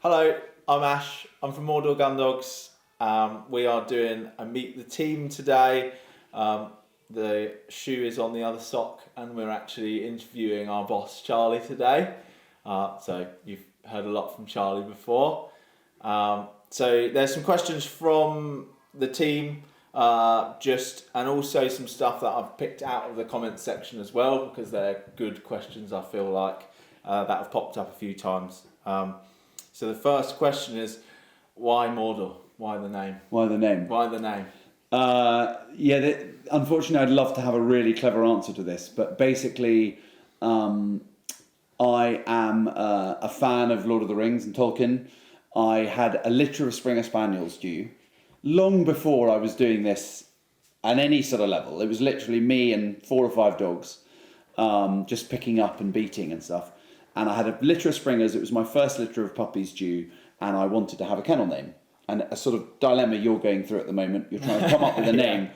Hello, I'm Ash. I'm from Mordor Gundogs. We are doing a meet the team today. The shoe is on the other sock, and we're actually interviewing our boss Charlie today. So you've heard a lot from Charlie before. So there's some questions from the team, and also some stuff that I've picked out of the comments section as well, because they're good questions. I feel like that have popped up a few times. So the first question is, why Mordor? Why the name? Why the name? Why the name? Unfortunately, I'd love to have a really clever answer to this, but basically, I am a fan of Lord of the Rings and Tolkien. I had a litter of Springer Spaniels due long before I was doing this at any sort of level. It was literally me and 4 or 5 dogs, just picking up and beating and stuff. And I had a litter of Springers. It was my first litter of puppies due, and I wanted to have a kennel name. And a sort of dilemma you're going through at the moment. You're trying to come up with a name.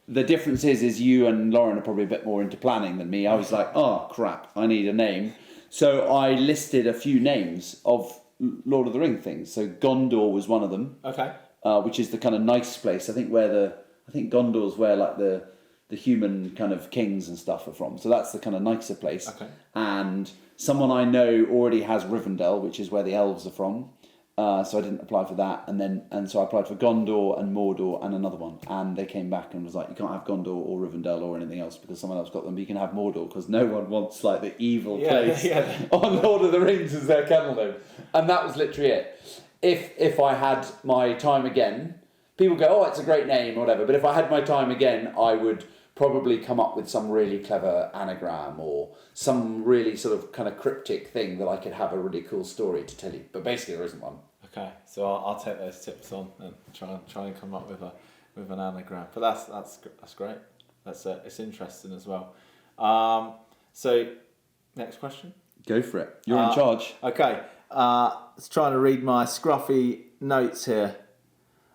The difference is you and Lauren are probably a bit more into planning than me. I was like, oh crap, I need a name. So I listed a few names of Lord of the Ring things. So Gondor was one of them. Okay. Which is the kind of nice place. I think Gondor's where like the human kind of kings and stuff are from. So that's the kind of nicer place. Okay. And someone I know already has Rivendell, which is where the elves are from. So I didn't apply for that. And so I applied for Gondor and Mordor and another one. And they came back and was like, you can't have Gondor or Rivendell or anything else because someone else got them. But you can have Mordor because no one wants like the evil place on Lord of the Rings as their kennel name. And that was literally it. If I had my time again, people go, oh, it's a great name or whatever. But if I had my time again, I would probably come up with some really clever anagram or some really sort of kind of cryptic thing that I could have a really cool story to tell you. But basically there isn't one. Okay, so I'll take those tips on and try and come up with an anagram. But that's great. It's interesting as well. So next question. Go for it. You're in charge. Okay. Let's try to read my scruffy notes here.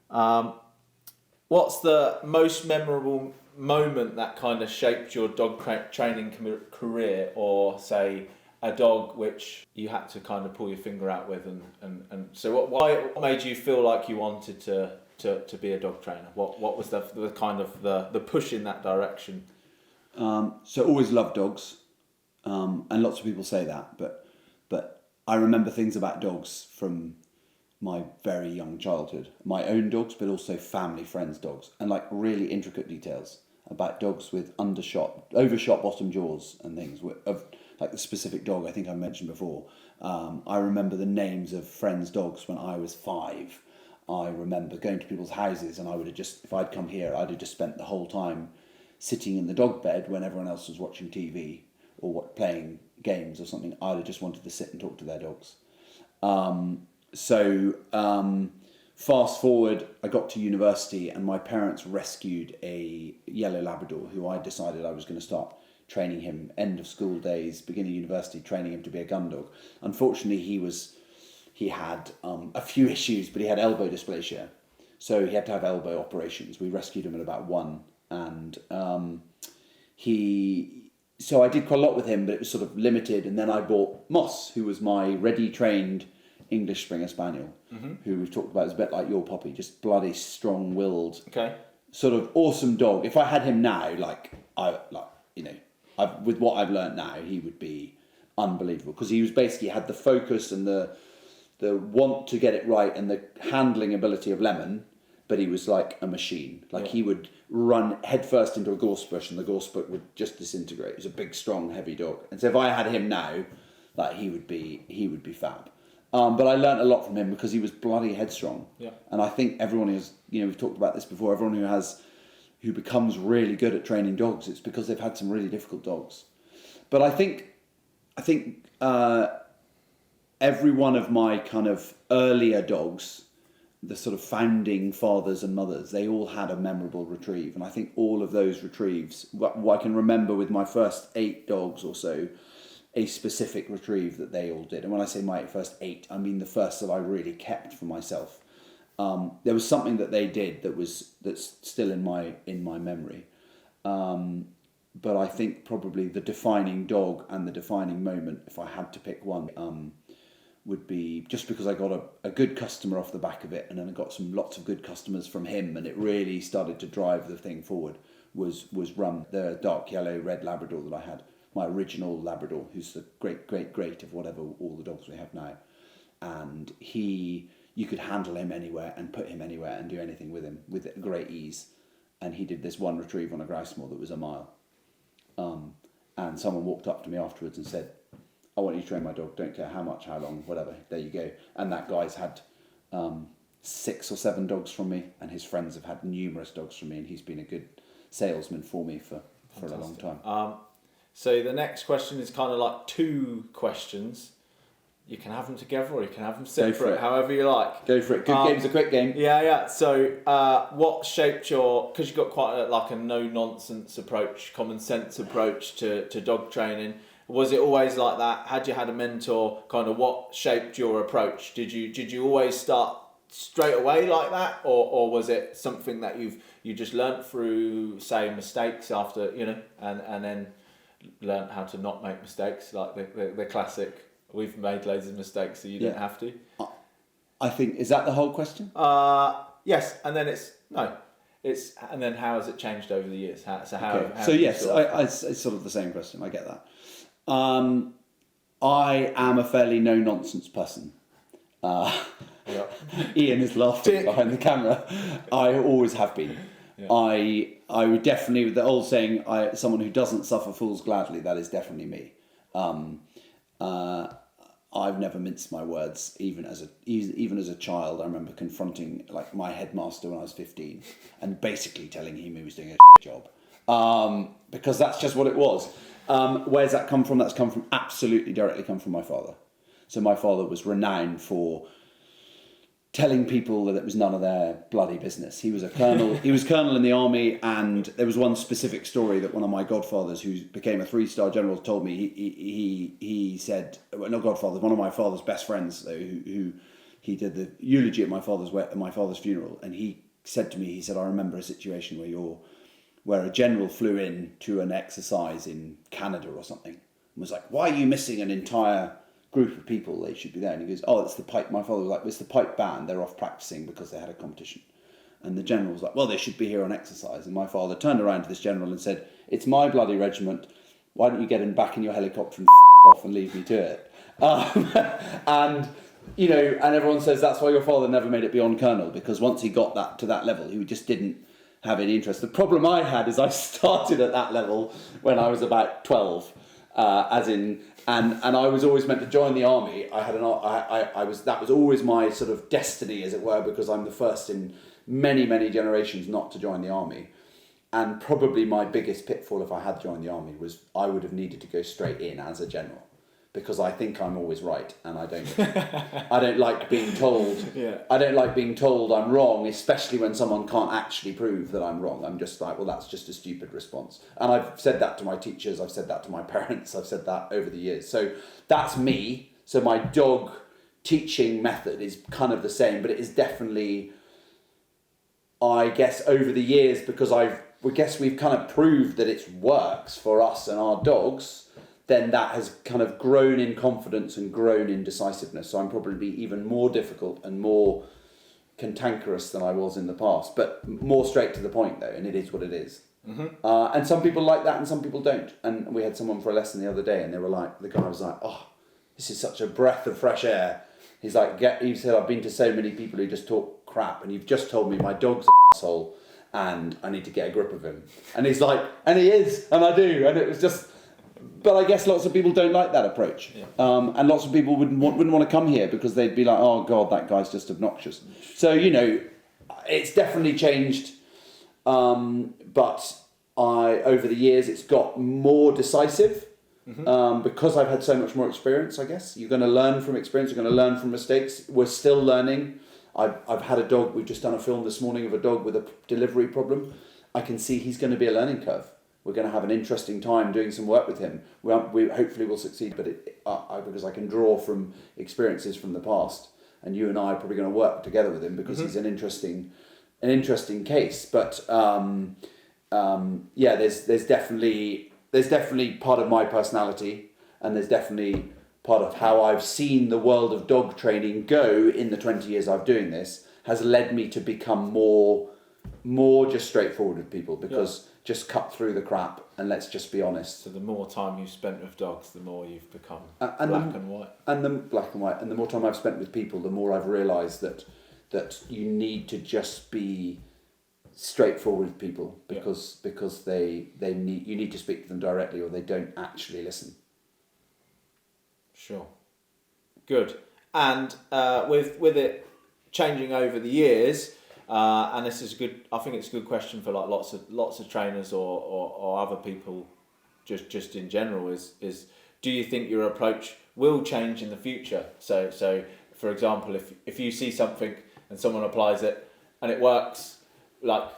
What's the most memorable moment that kind of shaped your dog training career, or say a dog which you had to kind of pull your finger out with, and so what made you feel like you wanted to be a dog trainer? What was the kind of the push in that direction? So always loved dogs, and lots of people say that, but I remember things about dogs from my very young childhood, my own dogs, but also family friends' dogs, and like really intricate details about dogs with overshot bottom jaws and things of like the specific dog I think I mentioned before. I remember the names of friends' dogs when I was 5. I remember going to people's houses and if I'd come here, I'd have just spent the whole time sitting in the dog bed when everyone else was watching TV or playing games or something. I'd have just wanted to sit and talk to their dogs. Fast forward, I got to university and my parents rescued a yellow Labrador who I decided I was going to start training him end of school days, beginning of university, training him to be a gun dog. Unfortunately, he had a few issues, but he had elbow dysplasia. So he had to have elbow operations. We rescued him at about 1 and so I did quite a lot with him, but it was sort of limited. And then I bought Moss, who was my ready-trained English Springer Spaniel, who we've talked about is a bit like your puppy, just bloody strong-willed, sort of awesome dog. If I had him now, with what I've learned now, he would be unbelievable because he was basically had the focus and the want to get it right and the handling ability of Lemon, but he was like a machine. He would run headfirst into a gorse bush and the gorse bush would just disintegrate. He was a big, strong, heavy dog. And so if I had him now, he would be fab. But I learnt a lot from him because he was bloody headstrong. Yeah. And I think everyone who's, we've talked about this before, everyone who becomes really good at training dogs, it's because they've had some really difficult dogs. But I think every one of my kind of earlier dogs, the sort of founding fathers and mothers, they all had a memorable retrieve. And I think all of those retrieves, what I can remember with my first 8 dogs or so, a specific retrieve that they all did. And when I say my first 8, I mean the first that I really kept for myself. There was something that they did that's still in my memory. But I think probably the defining dog and the defining moment, if I had to pick one, would be, just because I got a good customer off the back of it, and then I got lots of good customers from him, and it really started to drive the thing forward, was Rum, the dark yellow red Labrador that I had, my original Labrador, who's the great of whatever all the dogs we have now. And you could handle him anywhere and put him anywhere and do anything with him with great ease. And he did this one retrieve on a grouse moor that was a mile. And someone walked up to me afterwards and said, I want you to train my dog, don't care how much, how long, whatever, there you go. And that guy's had 6 or 7 dogs from me, and his friends have had numerous dogs from me, and he's been a good salesman for me for a long time. So the next question is kind of like 2 questions. You can have them together or you can have them separate, however you like. Go for it. Good game's a quick game. Yeah. So what shaped because you've got quite a no-nonsense approach, common sense approach to dog training. Was it always like that? Had you had a mentor? Kind of what shaped your approach? Did you always start straight away like that, or was it something that you just learnt through, say, mistakes after, and then learnt how to not make mistakes, like the classic, we've made loads of mistakes so you don't have to? I think, is that the whole question? Yes, and then and then how has it changed over the years? It's sort of the same question. I get that. I am a fairly no-nonsense person. Ian is laughing behind the camera. I always have been. Yeah. I would definitely, with the old saying, someone who doesn't suffer fools gladly, that is definitely me. I've never minced my words, even as a child. I remember confronting my headmaster when I was 15 and basically telling him he was doing a job, because that's just what it was. Where's that come from? That's come from directly from my father. So my father was renowned for telling people that it was none of their bloody business. He was a colonel. He was colonel in the army, and there was one specific story that one of my godfathers, who became a 3-star general, told me. He said, well, not godfather, one of my father's best friends, though, who he did the eulogy at my father's funeral, and he said to me, he said, I remember a situation where a general flew in to an exercise in Canada or something, and was like, why are you missing an entire group of people? They should be there. And he goes, oh, it's the pipe. My father was like, it's the pipe band, they're off practicing because they had a competition. And the general was like, well, they should be here on exercise. And my father turned around to this general and said, it's my bloody regiment, why don't you get back in your helicopter and off and leave me to it? And everyone says that's why your father never made it beyond colonel, because once he got that to that level, he just didn't have any interest. The problem I had is I started at that level when I was about 12, and I was always meant to join the army. That was always my sort of destiny, as it were, because I'm the first in many generations not to join the army. And probably my biggest pitfall, if I had joined the army, was I would have needed to go straight in as a general, because I think I'm always right, and I don't like being told. Yeah. I don't like being told I'm wrong, especially when someone can't actually prove that I'm wrong. I'm just like, well, that's just a stupid response. And I've said that to my teachers, I've said that to my parents, I've said that over the years. So that's me. So my dog teaching method is kind of the same, but it is definitely, I guess, over the years, because we've kind of proved that it works for us and our dogs, then that has kind of grown in confidence and grown in decisiveness. So I'm probably even more difficult and more cantankerous than I was in the past, but more straight to the point, though, and it is what it is. Mm-hmm. And some people like that and some people don't. And we had someone for a lesson the other day, and the guy was like, oh, this is such a breath of fresh air. He's like, he said, I've been to so many people who just talk crap, and you've just told me my dog's an asshole and I need to get a grip of him. And he's like, and he is, and I do. And it was just... But I guess lots of people don't like that approach. Yeah. And lots of people wouldn't want to come here because they'd be like, oh, God, that guy's just obnoxious. So, it's definitely changed. But over the years, it's got more decisive. Mm-hmm. Because I've had so much more experience, I guess. You're going to learn from experience. You're going to learn from mistakes. We're still learning. I've had a dog. We've just done a film this morning of a dog with a delivery problem. I can see he's going to be a learning curve. We're going to have an interesting time doing some work with him. We hopefully will succeed, but because I can draw from experiences from the past, and you and I are probably going to work together with him because he's an interesting case. But there's definitely part of my personality, and there's definitely how I've seen the world of dog training go in the 20 years I've doing this has led me to become more just straightforward with people, because just cut through the crap and let's just be honest. So the more time you've spent with dogs, the more you've become black and white. And the black and white, and the more time I've spent with people, the more I've realised that you need to just be straightforward with people, because you need to speak to them directly, or they don't actually listen. Sure. Good. And with it changing over the years, and this is I think it's a good question for like lots of trainers or other people, just in general, is do you think your approach will change in the future? So for example, if you see something and someone applies it and it works, like...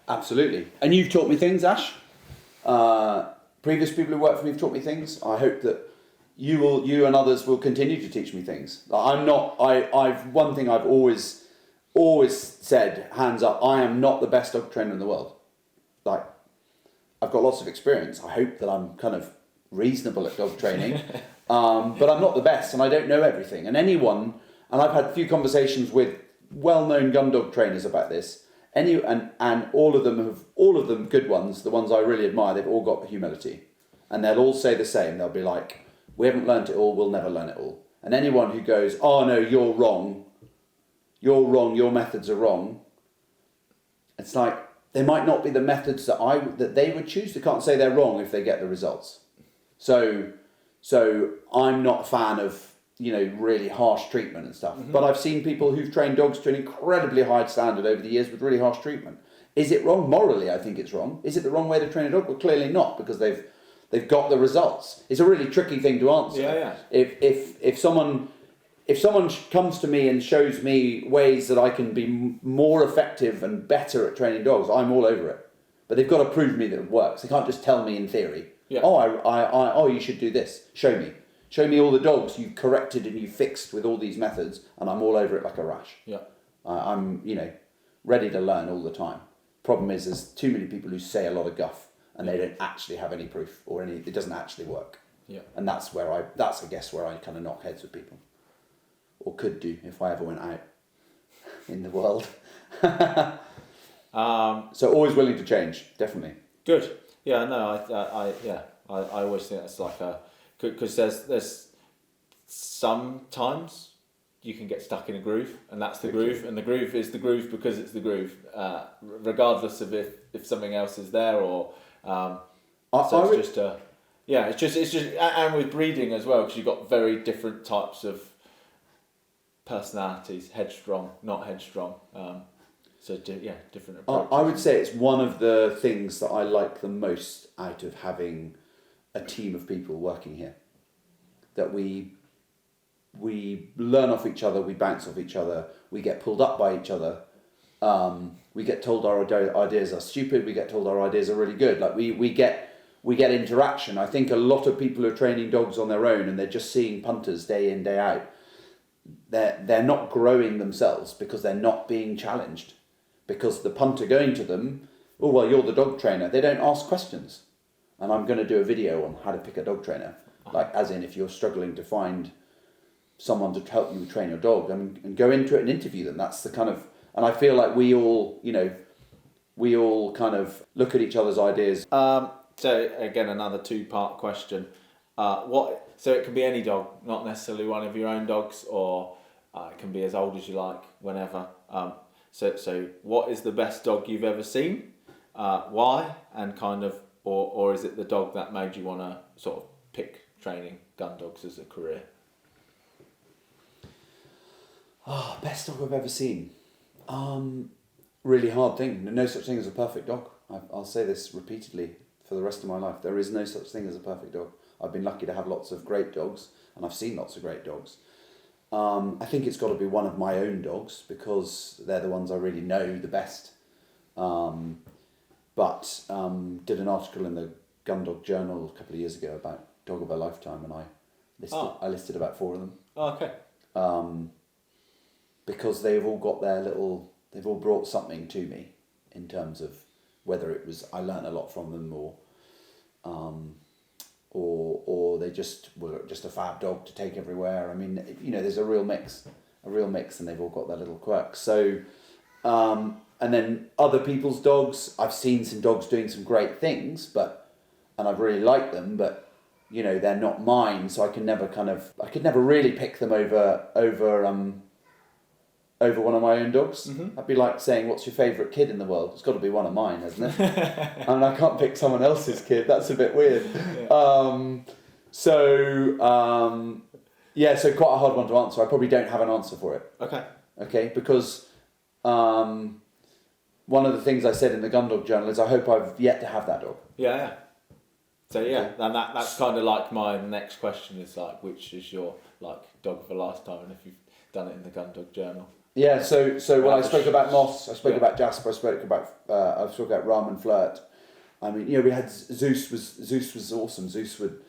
Absolutely. And you've taught me things, Ash. Previous people who worked for me have taught me things. I hope that you and others will continue to teach me things. One thing I've always said, hands up, I am not the best dog trainer in the world. Like, I've got lots of experience. I hope that I'm kind of reasonable at dog training, but I'm not the best, and I don't know everything. And I've had a few conversations with well-known gun dog trainers about this. And all of them good ones, the ones I really admire, they've all got humility, and they'll all say the same. They'll be like, "We haven't learnt it all. We'll never learn it all." And anyone who goes, "Oh no, you're wrong. Your methods are wrong," it's like they might not be the methods that they would choose. They can't say they're wrong if they get the results. So I'm not a fan of really harsh treatment and stuff. Mm-hmm. But I've seen people who've trained dogs to an incredibly high standard over the years with really harsh treatment. Is it wrong? Morally, I think it's wrong. Is it the wrong way to train a dog? Well, clearly not, because they've got the results. It's a really tricky thing to answer. Yeah. If someone comes to me and shows me ways that I can be more effective and better at training dogs, I'm all over it. But they've got to prove me that it works. They can't just tell me in theory. Yeah. Oh, you should do this. Show me. Show me all the dogs you've corrected and you've fixed with all these methods, and I'm all over it like a rash. Yeah. I'm ready to learn all the time. Problem is, there's too many people who say a lot of guff and they don't actually have any proof or it doesn't actually work. Yeah. And that's where I kind of knock heads with people, or could do if I ever went out in the world. So always willing to change, definitely. Good. Yeah. No. I always think that's like a. Because there's sometimes you can get stuck in a groove, and that's the groove, and the groove is the groove because it's the groove, regardless of if something else is there or. It's just, and with breeding as well, because you've got very different types of personalities, headstrong, not headstrong. Different approaches. I would say it's one of the things that I like the most out of having a team of people working here, that we learn off each other, we bounce off each other, we get pulled up by each other, we get told our ideas are stupid, we get told our ideas are really good. Like we get interaction. I think a lot of people are training dogs on their own and they're just seeing punters day in, day out. They're not growing themselves because they're not being challenged, because the punter going to them, "Oh well, you're the dog trainer," they don't ask questions. And I'm going to do a video on how to pick a dog trainer. Like, as in, if you're struggling to find someone to help you train your dog, and go into it and interview them. That's the kind of, and I feel like we all kind of look at each other's ideas. So again, another 2-part question. So it can be any dog, not necessarily one of your own dogs, or it can be as old as you like, whenever. So what is the best dog you've ever seen? Why? And kind of, or is it the dog that made you want to sort of pick training gun dogs as a career? Best dog I've ever seen. Really hard thing. No such thing as a perfect dog. I'll say this repeatedly for the rest of my life. There is no such thing as a perfect dog. I've been lucky to have lots of great dogs, and I've seen lots of great dogs. I think it's got to be one of my own dogs, because they're the ones I really know the best. But did an article in the Gun Dog Journal a couple of years ago about dog of a lifetime, and I listed about 4 of them. Oh, okay. Because they've all brought something to me in terms of whether it was I learnt a lot from them, or or they just were just a fab dog to take everywhere. I mean, you know, there's a real mix, and they've all got their little quirks. So, and then other people's dogs, I've seen some dogs doing some great things, and I've really liked them, but you know, they're not mine, so I could never really pick them over one of my own dogs. Mm-hmm. That'd be like saying, what's your favourite kid in the world? It's got to be one of mine, hasn't it? And I can't pick someone else's kid. That's a bit weird. Yeah. So quite a hard one to answer. I probably don't have an answer for it. Okay, because one of the things I said in the Gundog Journal is I hope I've yet to have that dog. Yeah. So yeah, and that's kind of like my next question is like, which is your like dog of a lifetime, and if you've done it in the Gundog Journal. Yeah. So when I spoke about Moss, I spoke about Jasper, I spoke about Rum and Flirt. I mean, you know, we had Zeus was awesome. Zeus would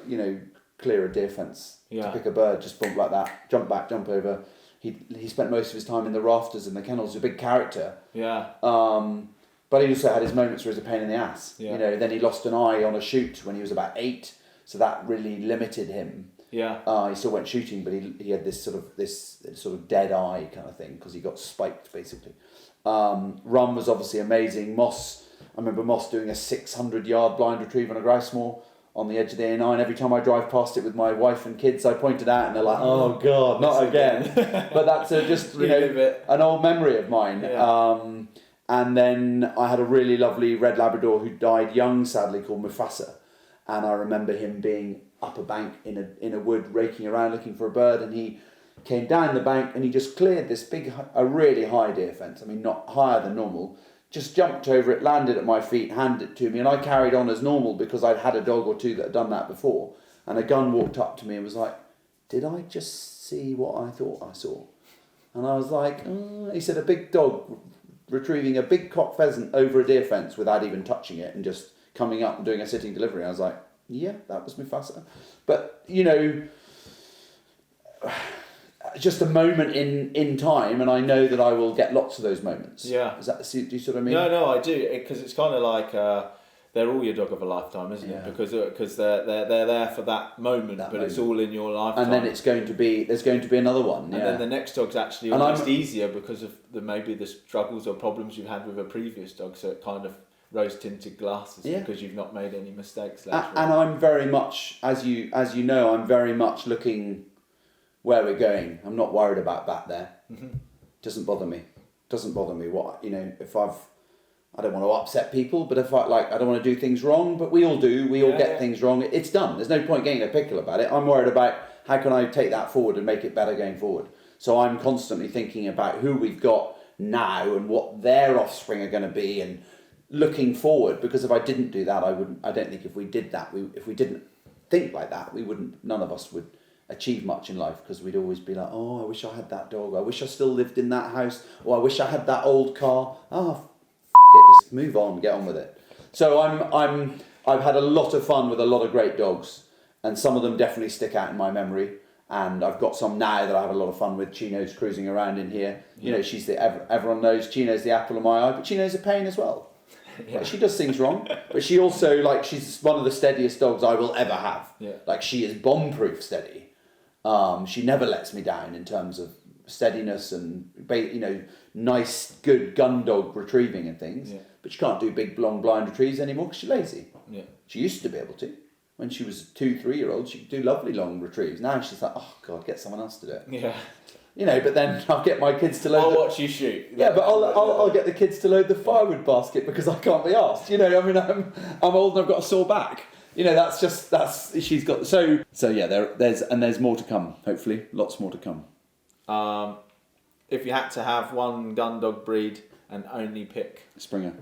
you know, clear a deer fence to pick a bird, just bump like that, jump back, jump over. He spent most of his time in the rafters in the kennels. He's a big character. Yeah. But he also had his moments where he was a pain in the ass. Yeah. You know, then he lost an eye on a shoot when he was about 8, so that really limited him. Yeah. He still went shooting, but he had this sort of dead eye kind of thing because he got spiked basically. Rum was obviously amazing. Moss, I remember Moss doing a 600-yard blind retrieve on a grouse moor on the edge of the A9. Every time I drive past it with my wife and kids, I point it out and they're like, "Oh God, not again!" But that's just an old memory of mine. Yeah. And then I had a really lovely red Labrador who died young, sadly, called Mufasa, and I remember him being up a bank in a wood, raking around looking for a bird, and he came down the bank and he just cleared this a really high deer fence. I mean, not higher than normal. Just jumped over it, landed at my feet, handed it to me, and I carried on as normal because I'd had a dog or two that had done that before. And a gun walked up to me and was like, "Did I just see what I thought I saw?" And I was like, He said, "A big dog retrieving a big cock pheasant over a deer fence without even touching it and just coming up and doing a sitting delivery." I was like, "Yeah, that was Mufasa." But, you know, just a moment in time, and I know that I will get lots of those moments. Yeah. Do you sort of mean? No, I do, because it's kind of like they're all your dog of a lifetime, isn't it? Because they're there for that moment, it's all in your lifetime. And then there's going to be another one. And then the next dog's actually almost easier because of maybe the struggles or problems you've had with a previous dog, so it kind of rose-tinted glasses because you've not made any mistakes later. And I'm very much, as you know, I'm very much looking where we're going. I'm not worried about back there. Mm-hmm. Doesn't bother me what, you know, if I don't want to upset people, but if I don't want to do things wrong, but we all do, get things wrong. It's done. There's no point getting a pickle about it. I'm worried about how can I take that forward and make it better going forward. So I'm constantly thinking about who we've got now and what their offspring are going to be and looking forward, because if I didn't do that, I don't think if we did that, if we didn't think like that, none of us would achieve much in life, because we'd always be like, "Oh, I wish I had that dog. I wish I still lived in that house. Or I wish I had that old car." Just move on, get on with it. So I've had a lot of fun with a lot of great dogs, and some of them definitely stick out in my memory. And I've got some now that I have a lot of fun with. Chino's cruising around in here. You know, she's everyone knows Chino's the apple of my eye, but Chino's a pain as well. Yeah. Like, she does things wrong, but she also, she's one of the steadiest dogs I will ever have. Yeah. She is bomb-proof steady. She never lets me down in terms of steadiness and, you know, nice, good gun dog retrieving and things. Yeah. But she can't do big, long, blind retrieves anymore because she's lazy. Yeah. She used to be able to. When she was 2-3-year-old, she could do lovely long retrieves. Now she's like, "Oh God, get someone else to do it." Yeah. You know, but then I'll get my kids to load. I'll watch you shoot. Yeah, but I'll get the kids to load the firewood basket because I can't be asked. You know, I mean, I'm old and I've got a sore back. You know, that's she's got. So yeah, there's more to come. Hopefully, lots more to come. If you had to have one gun dog breed and only pick Springer,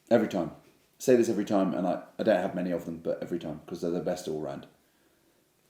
every time. Say this every time, and I don't have many of them, but every time, because they're the best all round.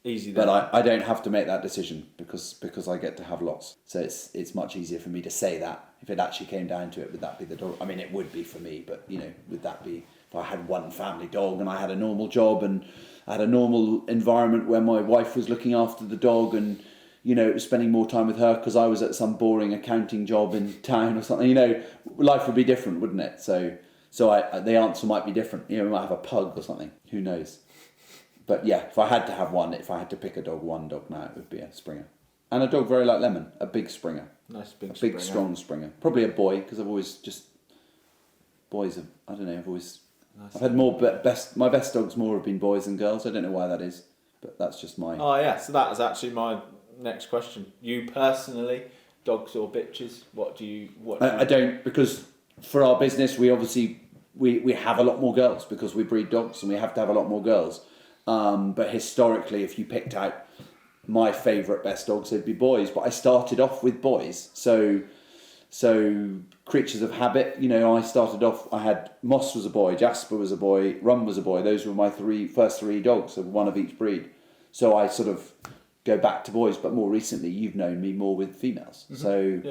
Easy then. But I don't have to make that decision because I get to have lots. So it's much easier for me to say that. If it actually came down to it, would that be the dog? I mean, it would be for me, but, you know, would that be if I had one family dog and I had a normal job and I had a normal environment where my wife was looking after the dog and, you know, spending more time with her because I was at some boring accounting job in town or something, you know, life would be different, wouldn't it? So So the answer might be different. You know, we might have a pug or something. Who knows? But yeah, if I had to have one, if I had to pick one dog now, it would be a Springer. And a dog very like Lemon, a big Springer. Nice big Springer. Strong Springer. Probably a boy, because I've always just... Boys have... I don't know, I've always... Nice. I've had more... My best dogs more have been boys than girls. I don't know why that is, but that's just my... Oh yeah, so that is actually my next question. You personally, dogs or bitches? I don't, because for our business, we obviously... We have a lot more girls because we breed dogs and we have to have a lot more girls. But historically, if you picked out my favourite best dogs, they'd be boys. But I started off with boys. So creatures of habit, you know, I started off, I had Moss was a boy, Jasper was a boy, Rum was a boy. Those were my first three dogs, so one of each breed. So I sort of go back to boys, but more recently you've known me more with females. Mm-hmm. So,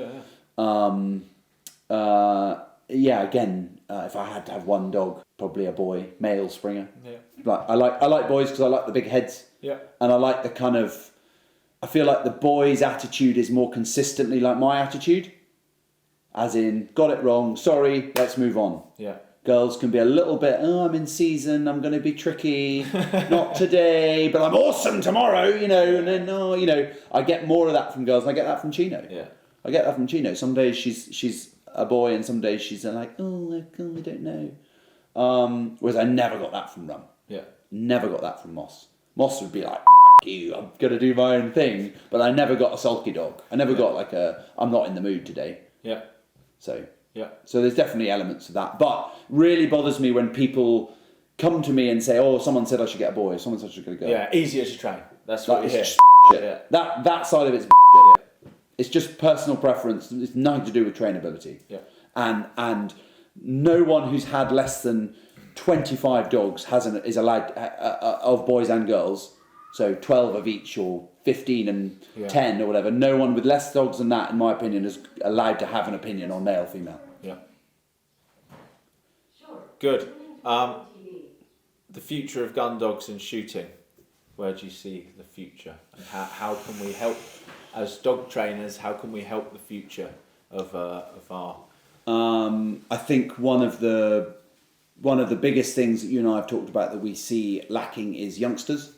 again, if I had to have one dog, probably a boy, male Springer. Yeah. Like I like boys because I like the big heads. Yeah. And I like the kind of, I feel like the boy's attitude is more consistently like my attitude. As in, got it wrong, sorry, let's move on. Yeah. Girls can be a little bit, I'm in season, I'm going to be tricky, not today, but I'm awesome tomorrow, you know, and then, I get more of that from girls, and I get that from Chino. Yeah. I get that from Chino. Some days she's a boy, and some days she's like, I don't know. Whereas I never got that from Rum. Yeah. Never got that from Moss. Moss would be like, you, I'm going to do my own thing, but I never got a sulky dog. I never got like I'm not in the mood today. Yeah. So there's definitely elements of that. But really bothers me when people come to me and say, someone said I should get a boy, or someone said I should get a girl. Yeah, easier to train. That's what you hear. Shit. Yeah. That side of it's yeah. It's just personal preference. It's nothing to do with trainability. Yeah. And no one who's had less than 25 dogs is allowed of boys and girls. So 12 of each, or 15 and 10 or whatever. No one with less dogs than that, in my opinion, is allowed to have an opinion on male, female. Yeah. Good. The future of gun dogs and shooting. Where do you see the future? And how can we help, as dog trainers, how can we help the future of our... I think one of the biggest things that you and I have talked about that we see lacking is youngsters.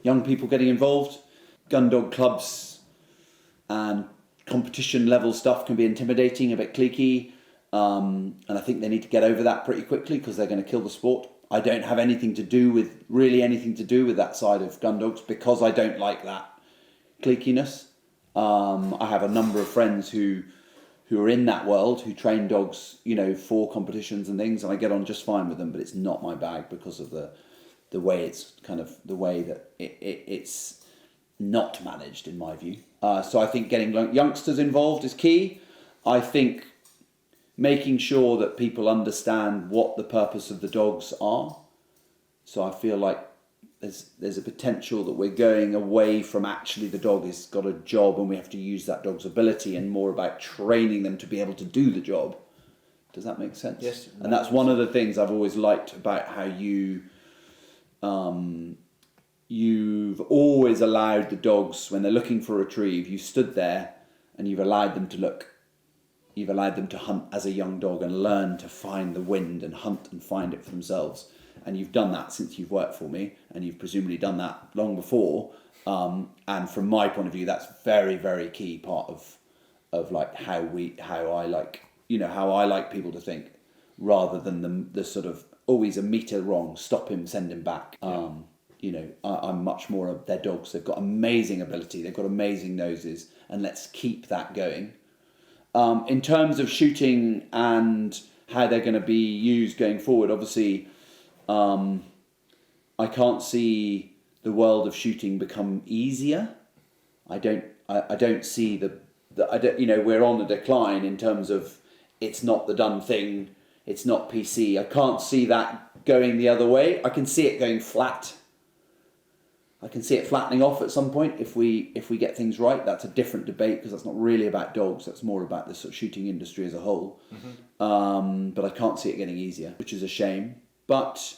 Young people getting involved. Gun dog clubs and competition level stuff can be intimidating, a bit cliquey, and I think they need to get over that pretty quickly because they're going to kill the sport. I don't have anything to do with that side of gun dogs because I don't like that cliquiness. I have a number of friends who are in that world, who train dogs, for competitions and things, and I get on just fine with them, but it's not my bag because of the way that it's not managed, in my view. So I think getting youngsters involved is key. I think making sure that people understand what the purpose of the dogs are. So I feel like there's a potential that we're going away from actually the dog has got a job and we have to use that dog's ability, and more about training them to be able to do the job. Does that make sense? Yes. And that's one of the things I've always liked about how you've always allowed the dogs, when they're looking for a retrieve, you stood there and you've allowed them to look. You've allowed them to hunt as a young dog and learn to find the wind and hunt and find it for themselves. And you've done that since you've worked for me, and you've presumably done that long before. And from my point of view, that's very, very key part of like how I like people to think, rather than the sort of always a meter wrong, stop him, send him back. I'm much more of their dogs. They've got amazing ability. They've got amazing noses, and let's keep that going. In terms of shooting and how they're going to be used going forward, obviously, I can't see the world of shooting become easier. I don't see we're on a decline in terms of it's not the done thing. It's not PC. I can't see that going the other way. I can see it going flat. I can see it flattening off at some point if we get things right. That's a different debate because that's not really about dogs. That's more about the sort of shooting industry as a whole. Mm-hmm. But I can't see it getting easier, which is a shame. But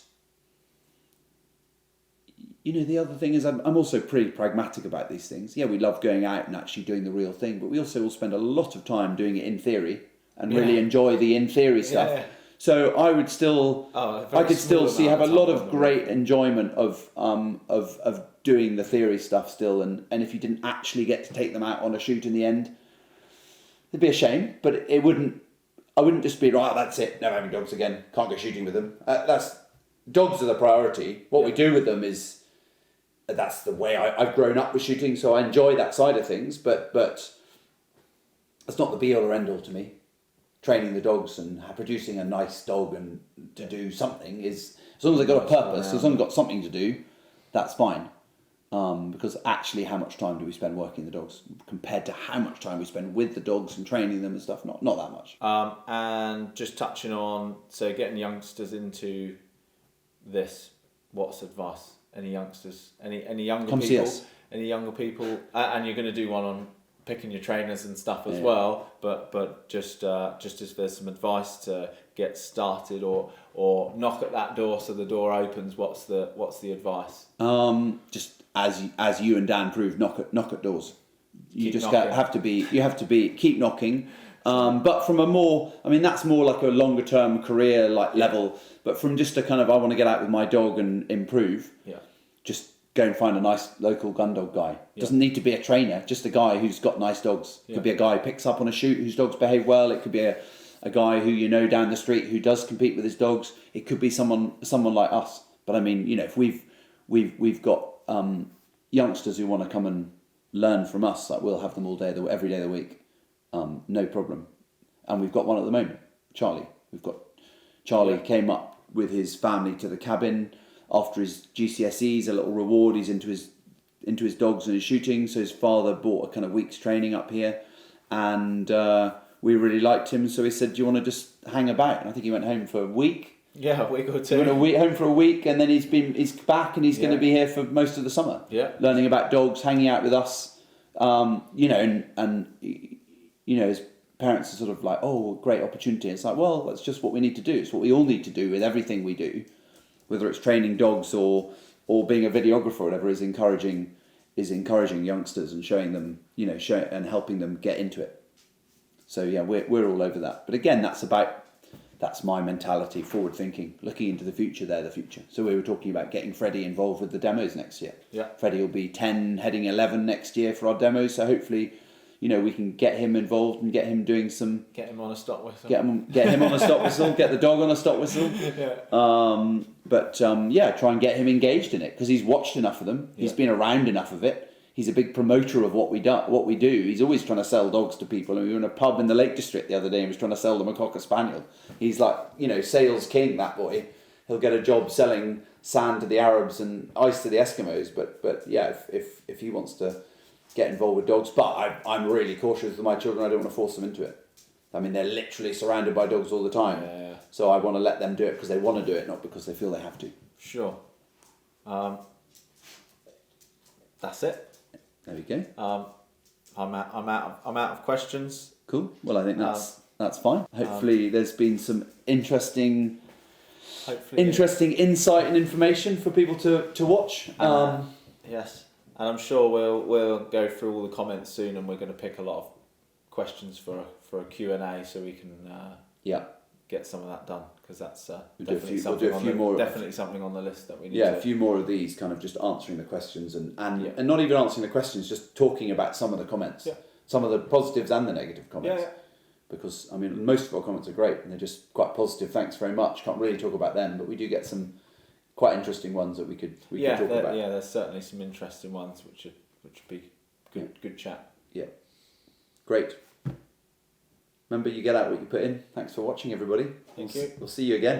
the other thing is I'm also pretty pragmatic about these things. Yeah, we love going out and actually doing the real thing, but we also will spend a lot of time doing it in theory and really enjoy the in theory stuff. Yeah. So I would still, I could still have a lot of great time. enjoyment of doing the theory stuff still, and if you didn't actually get to take them out on a shoot in the end, it'd be a shame. But it wouldn't. I wouldn't just be right. That's it. Never having dogs again. Can't go shooting with them. Dogs are the priority. What we do with them is that's the way I've grown up with shooting. So I enjoy that side of things. But it's not the be all or end all to me. Training the dogs and producing a nice dog and to do something is, as long as they've got a purpose, as long as they've got something to do, that's fine. Because actually, how much time do we spend working the dogs compared to how much time we spend with the dogs and training them and stuff? Not that much. And just touching on, so getting youngsters into this, what's advice? Any youngsters? Any younger Come people? see us. Any younger people? And you're going to do one on picking your trainers and stuff as well. But just if there's some advice to get started or knock at that door so the door opens, what's the advice? Just as you and Dan proved, knock at doors. You Keep just knocking. have to be keep knocking. But from a more, I mean, that's more like a longer term career level. But from just a kind of, I want to get out with my dog and improve. Yeah. Just go and find a nice local gun dog guy. Doesn't need to be a trainer, just a guy who's got nice dogs. Could be a guy who picks up on a shoot whose dogs behave well. It could be a guy who you know down the street who does compete with his dogs. It could be someone like us. But I mean, if we've got youngsters who want to come and learn from us, like we'll have them all day, every day of the week, no problem. And we've got one at the moment, Charlie. Charlie came up with his family to the cabin after his GCSEs, a little reward. He's into his dogs and his shooting. So his father bought a kind of week's training up here, and we really liked him. So he said, "Do you want to just hang about?" And I think he went home for a week. Yeah, a week or two. He went home for a week, and then he's back, and he's going to be here for most of the summer. Yeah, learning about dogs, hanging out with us. And his parents are sort of like, "Oh, great opportunity." It's like, well, that's just what we need to do. It's what we all need to do with everything we do, whether it's training dogs or being a videographer or whatever, is encouraging youngsters and showing them, and helping them get into it. So yeah, we're all over that. But again, that's my mentality, forward thinking, looking into the future. They're the future. So we were talking about getting Freddie involved with the demos next year. Yeah. Freddie will be 10, heading 11 next year for our demos. So hopefully, we can get him involved and get him doing some. Get him on a stop whistle. Get him on a stop whistle. Get the dog on a stop whistle. Try and get him engaged in it, because he's watched enough of them. He's been around enough of it. He's a big promoter of what we do. He's always trying to sell dogs to people. And we were in a pub in the Lake District the other day and was trying to sell them a Cocker Spaniel. He's like, sales king, that boy. He'll get a job selling sand to the Arabs and ice to the Eskimos. But yeah, if he wants to get involved with dogs. But I'm really cautious with my children. I don't want to force them into it. I mean, they're literally surrounded by dogs all the time. Yeah. So I want to let them do it because they want to do it, not because they feel they have to. Sure. That's it. There we go. I'm out of questions. Cool. Well, I think that's fine. Hopefully, there's been some interesting insight and information for people to watch. Yes, and I'm sure we'll go through all the comments soon, and we're going to pick a lot of questions for a Q&A, so we can get some of that done, because that's definitely something on the list that we need. Yeah, a few more of these, kind of just answering the questions and not even answering the questions, just talking about some of the comments, some of the positives and the negative comments. Yeah. Because I mean, most of our comments are great and they're just quite positive. Thanks very much. Can't really talk about them, but we do get some quite interesting ones that we could talk about. Yeah, there's certainly some interesting ones which would be good chat. Yeah, great. Remember, you get out what you put in. Thanks for watching, everybody. Thank you. We'll see you again.